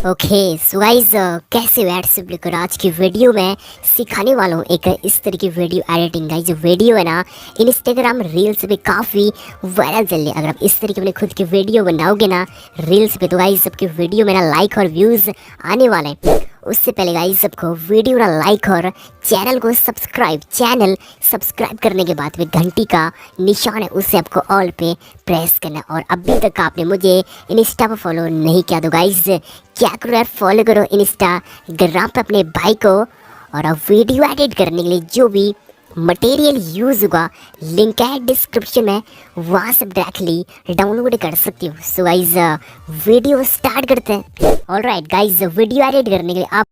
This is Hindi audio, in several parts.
ओके सो गाइस कैसे हो यार। सब लेकर आज की वीडियो में सिखाने वाला हूँ एक इस तरह की वीडियो एडिटिंग। गाइस जो वीडियो है ना इंस्टाग्राम रील्स पे काफ़ी वायरल चल रही है। अगर आप इस तरह की अपने खुद की वीडियो बनाओगे ना रील्स पे तो गाइस सबकी वीडियो में ना लाइक और व्यूज़ आने वाले हैं। उससे पहले गाइस सबको वीडियो ना लाइक और चैनल सब्सक्राइब करने के बाद में घंटी का निशान है उसे आपको ऑल पे प्रेस करना है। और अभी तक आपने मुझे इंस्टा पर फॉलो नहीं किया तो गाइस क्या करो यार, फॉलो करो इंस्टाग्राम पे अपने भाई को। और अब वीडियो एडिट करने के लिए जो भी मटेरियल यूज़ होगा लिंक है डिस्क्रिप्शन में, वहाँ से डायरेक्टली डाउनलोड कर सकती हो। सो गाइस वीडियो स्टार्ट करते हैं। ऑलराइट गाइस वीडियो एडिट करने के लिए आप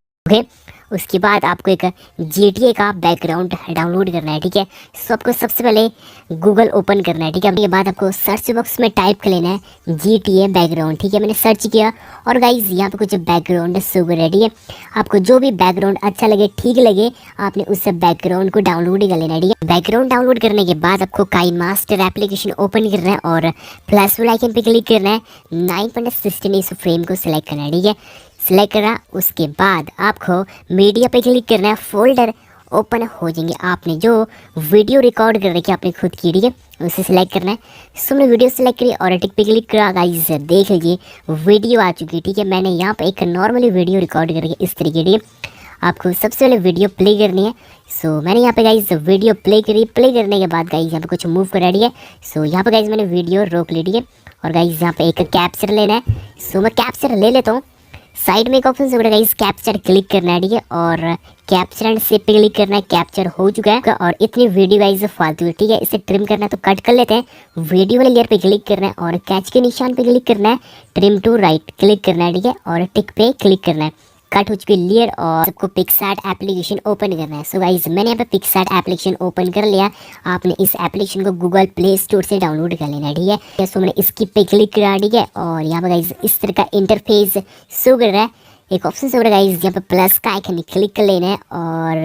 उसके बाद आपको एक GTA का बैकग्राउंड डाउनलोड करना है, ठीक है। सो आपको सबसे पहले गूगल ओपन करना है, ठीक है। उसके बाद आपको सर्च बॉक्स में टाइप कर लेना है GTA बैकग्राउंड, ठीक है। मैंने सर्च किया और गाइज यहाँ पे कुछ बैकग्राउंड शो कर रहा है, ठीक है। आपको जो भी बैकग्राउंड अच्छा लगे, ठीक लगे, आपने उस बैकग्राउंड को डाउनलोड कर लेना है, ठीक है। बैकग्राउंड डाउनलोड करने के बाद आपको काइनमास्टर एप्लीकेशन ओपन करना है और प्लस वाला आइकन पे क्लिक करना है। 9.16 इस फ्रेम को सिलेक्ट करना है, ठीक है। सिलेक्ट करा उसके बाद आपको मीडिया पे क्लिक करना है, फोल्डर ओपन हो जाएंगे। आपने जो वीडियो रिकॉर्ड कर रखी है आपने खुद की, ठीक है, उसे सिलेक्ट करना है। सो मैंने वीडियो सिलेक्ट करी और टिक पे क्लिक करा। गाइस देख लीजिए वीडियो आ चुकी है, ठीक है। मैंने यहाँ पे एक नॉर्मली वीडियो रिकॉर्ड कर रखी है इस तरीके की। आपको सबसे पहले वीडियो प्ले करनी है। सो मैंने यहाँ पे गाइस वीडियो प्ले करी। प्ले करने के बाद गाइस यहाँ पे कुछ मूव करा, ठीक है। सो यहाँ पे गाइस मैंने वीडियो रोक ली, ठीक है। और गाइस यहाँ पे एक कैप्चर लेना है। सो मैं कैप्चर ले लेता हूँ। साइड में एक ऑप्शन से गाइस कैप्चर क्लिक करना है, ठीक है। और कैप्चर एंड सेव पे क्लिक करना है। कैप्चर हो चुका है और इतनी वीडियो गाइस फालतू है, ठीक है। इसे ट्रिम करना है तो कट कर लेते हैं। वीडियो वाले लेयर पे क्लिक करना है और कैच के निशान पे क्लिक करना है। ट्रिम टू राइट क्लिक करना है, ठीक है। और टिक पे क्लिक करना है। कट हो चुकी लेयर और सबको पिक्सआर्ट एप्लीकेशन ओपन करना है। सो गाइस मैंने यहाँ पे पिक्सआर्ट एप्लीकेशन ओपन कर लिया। आपने इस एप्लीकेशन को गूगल प्ले स्टोर से डाउनलोड कर लेना है, ठीक है। सो मैंने इसकी पे क्लिक करा, ठीक है। और यहाँ पे गाइस इस तरह का इंटरफेस शो कर रहा है। एक ऑप्शन से गाइस यहाँ पे प्लस का आइकन क्लिक कर लेना है और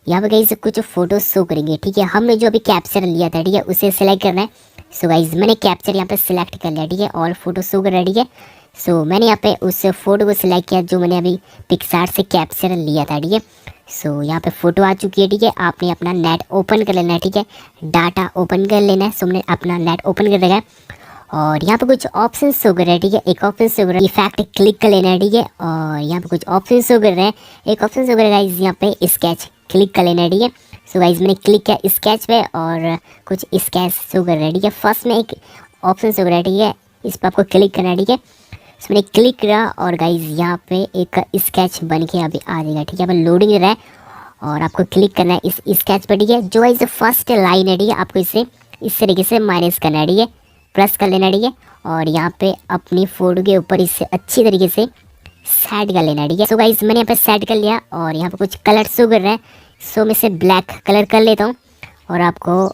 यहाँ पे गाइस कुछ फोटो शो करेंगे, ठीक है। हमने जो अभी कैप्चर लिया था, ठीक है, उसे सिलेक्ट करना है। सो गाइस मैंने कैप्चर यहाँ पे सिलेक्ट कर लिया, ठीक है। और फोटो शो कर रहा है, ठीक है। सो मैंने यहाँ पे उस फोटो को सिलेक्ट किया जो मैंने अभी पिक्सआर्ट से कैप्चर लिया था, ठीक है। सो यहाँ पे फोटो आ चुकी है, ठीक है। आपने अपना नेट ओपन कर लेना है, ठीक है। डाटा ओपन कर लेना है। सो मैंने अपना नेट ओपन कर रखा है और यहाँ पे कुछ ऑप्शन शो कर रहे हैं, ठीक है। एक ऑप्शन शो कर रहा है इफेक्ट क्लिक कर लेना है, ठीक है। और यहाँ पे कुछ ऑप्शन शो कर रहे हैं। एक ऑप्शन शो कर रहा है गाइस यहाँ पे स्केच क्लिक कर लेना है, ठीक है। सो गाइस मैंने क्लिक किया स्केच पे और कुछ स्केच शो कर रहा है, ठीक है। फर्स्ट में एक ऑप्शन शो कर रहा है, ठीक है। इस पर आपको क्लिक करना है, ठीक है। सो मैंने क्लिक करा और गाइस यहाँ पे एक स्केच बन के अभी आ जाएगा, ठीक है। अब लोडिंग रहा है और आपको क्लिक करना है इस स्केच पर, ठीक है। जो गाइस फर्स्ट लाइन है, ठीक है, आपको इसे इस तरीके से माइनस करना है, ठीक है। प्रेस कर लेना, ठीक है। और यहाँ पे अपनी फोटो के ऊपर इसे अच्छी तरीके से सेट कर लेना, ठीक है। सो गाइस मैंने यहाँ पे सेट कर लिया और यहाँ पे कुछ कलर शो कर रहा है। सो मैं इसे ब्लैक कलर कर लेता हूँ और आपको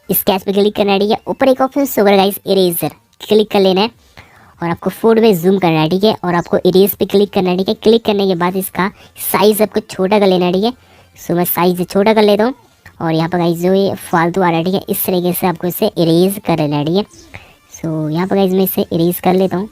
स्केच पे क्लिक करना है, ठीक है। ऊपर एक ऑप्शन शो कर रहा है गाइस इरेजर क्लिक कर लेना है और आपको फोटो में जूम करना है, ठीक है। और आपको इरेज पे क्लिक करना है, ठीक है। क्लिक करने के बाद इसका साइज़ आपको छोटा कर लेना है, ठीक है। सो मैं साइज़ छोटा कर लेता हूँ और यहाँ पर गाइस जो ये फालतू आ रहा है, ठीक है, इस तरीके से आपको इसे इरेज कर लेना है, ठीक है। सो यहाँ पर गाइस मैं इसे इरेज कर लेता हूँ।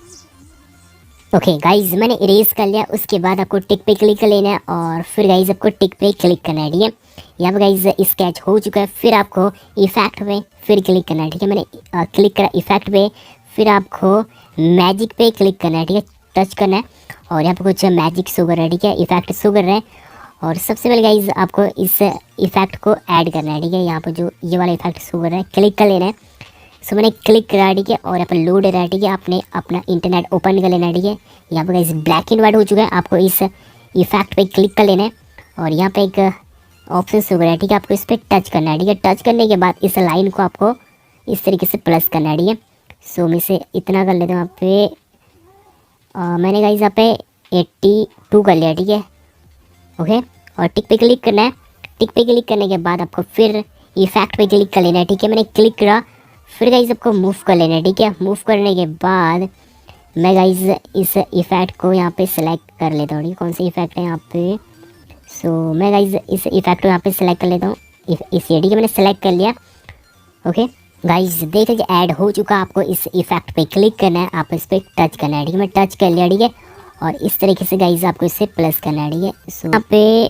ओके गाइस मैंने इरेज कर लिया। उसके बाद आपको टिक पे क्लिक कर लेना है और फिर गाइस आपको टिक पे क्लिक करना है, ठीक है। यहाँ पर गाइस स्केच हो चुका है। फिर आपको इफेक्ट पे फिर क्लिक करना है, ठीक है। मैंने क्लिक करा इफेक्ट पे। फिर आपको मैजिक पे क्लिक करना है, ठीक है, टच करना है और यहाँ पर कुछ मैजिक शो कर रहा है, ठीक है। इफेक्ट शो कर रहा है और सबसे पहले गाइस आपको इस इफेक्ट को ऐड करना है, ठीक है। यहाँ पर जो ये वाला इफेक्ट शो कर रहा है क्लिक कर लेना है। सो मैंने क्लिक करा, ठीक है। और यहाँ पर लोड रहा है, ठीक है। आपने अपना इंटरनेट ओपन कर लेना है, ठीक है। यहाँ पर गाइस ब्लैक एंड वाइट हो चुका है। आपको इस इफेक्ट पे क्लिक कर लेना है और यहाँ पे एक ऑप्शन शो कर रहा है, ठीक है। आपको इस पर टच करना है, ठीक है। टच करने के बाद इस लाइन को आपको इस तरीके से प्लस करना है, ठीक है। सो मैं इसे इतना कर लेता हूँ। यहाँ पे मैंने गाइस यहाँ पे 82 कर लिया, ठीक है। ओके और टिक पे क्लिक करना है। टिक पे क्लिक करने के बाद आपको फिर इफेक्ट पे क्लिक कर लेना है, ठीक है। मैंने क्लिक करा। फिर गाइस आपको मूव कर लेना है, ठीक है। मूव करने के बाद मैं गाइस इस इफेक्ट को यहाँ पे सिलेक्ट कर लेता हूँ, ठीक है। कौन सा इफेक्ट है यहाँ पे। सो मैं गाइस इस इफेक्ट को यहाँ पे सिलेक्ट कर लेता हूँ इसे, ठीक है। मैंने सेलेक्ट कर लिया। ओके गाइस देख लीजिए ऐड हो चुका। आपको इस इफेक्ट पे क्लिक करना है, आप इस पर टच करना है, ठीक है। मैं टच कर लिया, ठीक है। और इस तरीके से गाइज आपको इसे प्लस करना है, ठीक है। सो यहाँ पे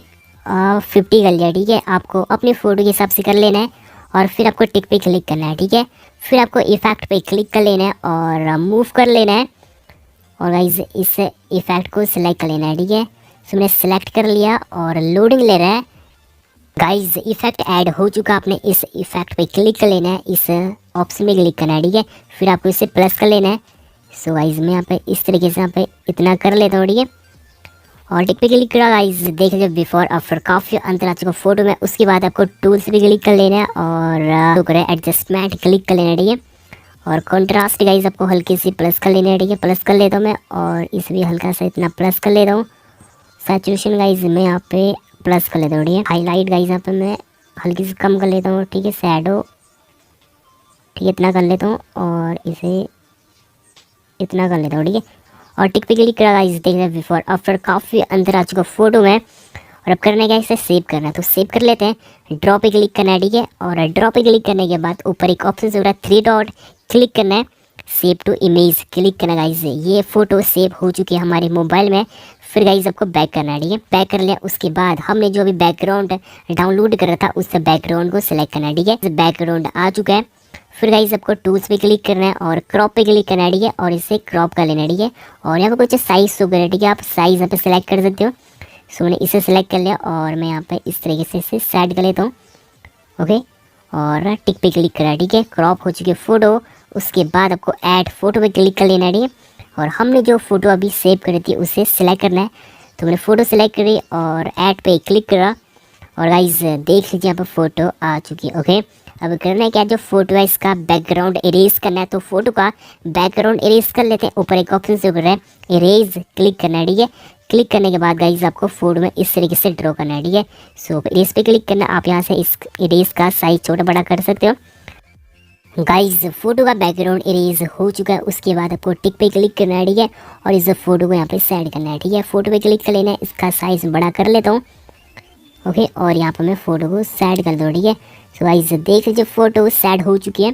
50 कर लिया, ठीक है। आपको अपनी फ़ोटो के हिसाब से कर लेना है और फिर आपको टिक पे क्लिक करना है, ठीक है। फिर आपको इफेक्ट पे क्लिक कर लेना है और मूव कर लेना है और गाइज इस इफेक्ट को सिलेक्ट कर लेना है, ठीक है। सो मैंने सिलेक्ट कर लिया और लोडिंग ले रहा है। गाइज इफेक्ट ऐड हो चुका, आपने इस इफेक्ट पे क्लिक कर लेना है, इस ऑप्शन में क्लिक करना है, ठीक है। फिर आपको इसे प्लस कर लेना है। सो गाइज मैं यहाँ पे इस तरीके से यहाँ पे इतना कर लेता हूँ, ठीक है। और टिक पे क्लिक करा गाइज, देख लीजिए बिफोर आफ्टर काफ़ी अंतर आ चुका फोटो में। उसके बाद आपको टूल्स पे क्लिक कर लेना है और तो करें एडजस्टमेंट क्लिक कर लेना है, ठीक है। और कॉन्ट्रास्ट गाइज आपको हल्की सी प्लस कर लेना है, ठीक है। प्लस कर लेता हूँ मैं और इस भी हल्का सा इतना प्लस कर लेता हूँ। सैचुरेशन गाइज मैं यहाँ पे प्लस कर लेता हूँ, ठीक है। हाईलाइट गाइज यहाँ पे मैं हल्की सी कम कर लेता हूँ, ठीक है। शैडो ठीक है इतना कर लेता हूँ और इसे इतना कर लेता हूँ, ठीक है। और टिक पे क्लिक करा गाइस, देख रहे बिफोर आफ्टर काफ़ी अंदर आ चुका फोटो में। और अब करना है इसे सेव करना है, तो सेव कर लेते हैं। ड्रॉ पे क्लिक करना है, ठीक है। और ड्रॉ पे क्लिक करने के बाद ऊपर एक ऑप्शन से हो रहा है 3 डॉट, क्लिक करना है। सेव टू इमेज क्लिक करना गाइस, ये फ़ोटो सेव हो चुकी है हमारे मोबाइल में। फिर गाइस आपको बैक करना है, ठीक है। बैक कर लिया, उसके बाद हमने जो अभी बैकग्राउंड डाउनलोड करा था उस बैकग्राउंड को सिलेक्ट करना है, ठीक है। बैकग्राउंड आ चुका है। फिर गाइस आपको टूल्स पे क्लिक करना है और क्रॉप पे क्लिक करना है, ठीक है। और इसे क्रॉप कर लेना है, ठीक है। और यहाँ पे कुछ साइज शो कर, ठीक है। आप साइज यहाँ पे सिलेक्ट कर सकते हो। सो मैंने इसे सिलेक्ट कर लिया और मैं यहाँ पे इस तरीके से इसे सेट कर लेता हूँ, ओके। और टिक पे क्लिक करा, ठीक है। क्रॉप हो चुकी है फ़ोटो। उसके बाद आपको ऐड फोटो पे क्लिक कर लेना है, ठीक है। और हमने जो फ़ोटो अभी सेव करी थी उसे सिलेक्ट करना है। तो मैंने फ़ोटो सिलेक्ट करी और ऐड पे क्लिक करा और गाइस देख लीजिए यहाँ पर फ़ोटो आ चुकी है, ओके। अब करना है क्या, जो फोटो है इसका बैकग्राउंड इरेज करना है। तो फोटो का बैकग्राउंड इरेज कर लेते हैं। ऊपर एक ऑप्शन से है इरेज, क्लिक करना है, ठीक है। क्लिक करने के बाद गाइज आपको फोटो में इस तरीके से ड्रॉ करना है, ठीक है। सो इरेज पे क्लिक करना, आप यहाँ से इस इरेज का साइज छोटा बड़ा कर सकते हो। गाइज फोटो का बैकग्राउंड इरेज हो चुका है। उसके बाद आपको टिक पे क्लिक करना है, ठीक है। और इस फोटो को यहाँ पे सेट करना है, ठीक है। फोटो पे क्लिक कर लेना है, इसका साइज बड़ा कर लेता हूँ, ओके। और यहाँ पर मैं फ़ोटो को सेट कर दूँ, ठीक है। सो गाइस देख लीजिए फ़ोटो सेट हो चुकी है,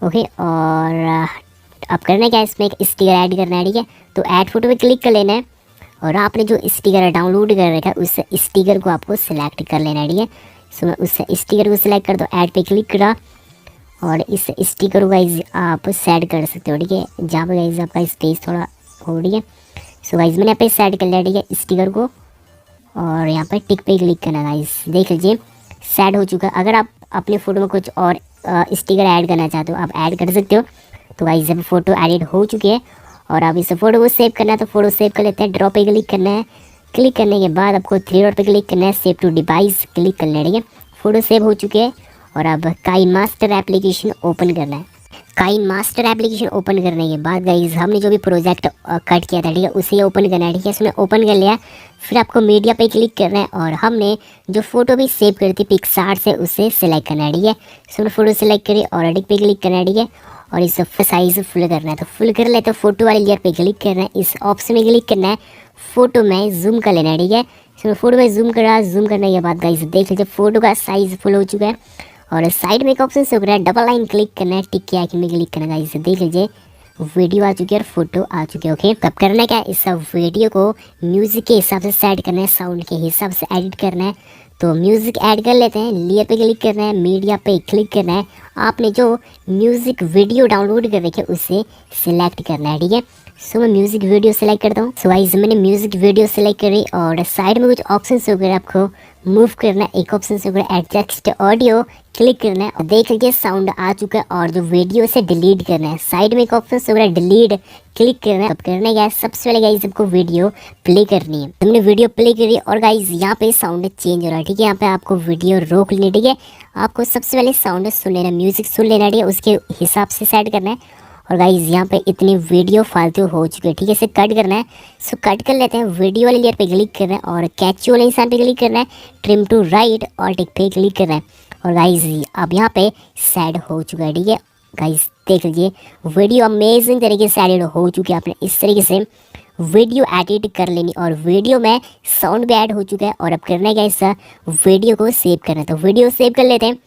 ओके। और अब करना है क्या, इसमें एक स्टिकर ऐड करना है, ठीक है। तो ऐड फोटो पे क्लिक कर लेना है और आपने जो स्टिकर डाउनलोड कर रखा है उस स्टिकर को आपको सिलेक्ट कर लेना है, ठीक है। सो मैं उस स्टिकर को सिलेक्ट कर दो, ऐड पे क्लिक करा और इस स्टिकर को गाइस आप सेट कर सकते हो, ठीक है। जहाँ पर गाइस आपका स्पेस थोड़ा हो, ठीक है। सो गाइस मैंने यहाँ पे सेट कर लिया, ठीक है, स्टिकर को। और यहाँ पर टिक पे क्लिक करना गाइस, देख लीजिए सेट हो चुका है। अगर आप अपने फ़ोटो में कुछ और स्टिकर ऐड करना चाहते हो आप ऐड कर सकते हो। तो गाइस जब फ़ोटो एडिट हो चुकी है और अब इस फ़ोटो को सेव करना है तो फ़ोटो सेव कर लेते हैं। ड्रॉ पे क्लिक करना है, क्लिक करने के बाद आपको 3 डॉट पे क्लिक करना है, सेव टू डिवाइस क्लिक कर लेना है, ठीक है। फ़ोटो सेव हो चुकी है और अब काइन मास्टर एप्लीकेशन ओपन करना है। काइन मास्टर एप्लीकेशन ओपन करने के बाद गाइज हमने जो भी प्रोजेक्ट कट किया था, ठीक है, उसे ओपन करना है, ठीक है। इसमें ओपन कर लिया। फिर आपको मीडिया पे क्लिक करना है और हमने जो फोटो भी सेव करी थी पिक्सार्ट से उसे सिलेक्ट करना है, ठीक है। इसमें फ़ोटो सिलेक्ट करी और एडिट पे क्लिक करना है, ठीक है। और इस साइज़ फुल करना है, तो फुल कर ले तो फोटो वाले लेयर पे क्लिक करना है, इस ऑप्शन में क्लिक करना है, फ़ोटो में जूम कर लेना है, ठीक है। इसमें फ़ोटो में जूम करा, जूम करने के बाद गाइज देख लीजिए फ़ोटो का साइज़ फुल हो चुका है। और साइड में एक ऑप्शन से हो रहा है डबल लाइन, क्लिक करना है, टिक के आइकन में क्लिक करना है। इसे देख लीजिए वीडियो आ चुकी है और फोटो आ चुकी है, ओके। तब करना है क्या, इस वीडियो को म्यूज़िक के हिसाब से सेट करना है, साउंड के हिसाब से एडिट करना है। तो म्यूज़िक ऐड कर लेते हैं, लेयर पे क्लिक करना है, मीडिया पे क्लिक करना है। आपने जो म्यूज़िक वीडियो डाउनलोड कर रखे उसे सिलेक्ट करना है, ठीक है। सो मैं म्यूज़िक वीडियो सेलेक्ट करता हूँ। सो गाइस मैंने म्यूज़िक वीडियो सेलेक्ट करी और साइड में कुछ ऑप्शन वगैरह आपको मूव करना है। एक ऑप्शन से वगैरह एडजस्ट ऑडियो क्लिक करना है और देख लीजिए साउंड आ चुका है। और जो वीडियो से डिलीट करना है, साइड में एक ऑप्शन से वगैरह डिलीट क्लिक करना है। अब करना है गाइस, सबसे पहले गाइस आपको वीडियो प्ले करनी है। तो मैंने वीडियो प्ले करी और गाइस यहाँ पे साउंड चेंज हो रहा है, ठीक है। यहाँ पे आपको वीडियो रोक लेनी है, ठीक है। आपको सबसे पहले साउंड सुन लेना, म्यूज़िक सुन लेना, ठीक है, उसके हिसाब से सेट करना है। और गाइज यहाँ पे इतनी वीडियो फालतू हो चुकी है, ठीक है। इसे कट करना है, सो कट कर लेते हैं। वीडियो वाले लेयर पे क्लिक करना है और कैची वाले इंसान पे क्लिक करना है, ट्रिम टू राइट और टिक पे क्लिक करना है। और गाइज अब यहाँ पे सेट हो चुका है, ठीक है। गाइज देख लीजिए वीडियो अमेजिंग तरीके से एडिट हो चुकी है। आपने इस तरीके से वीडियो एडिट कर लेनी और वीडियो में साउंड भी ऐड हो चुका है। और अब करना है गाइस वीडियो को सेव करना है, तो वीडियो सेव कर लेते हैं।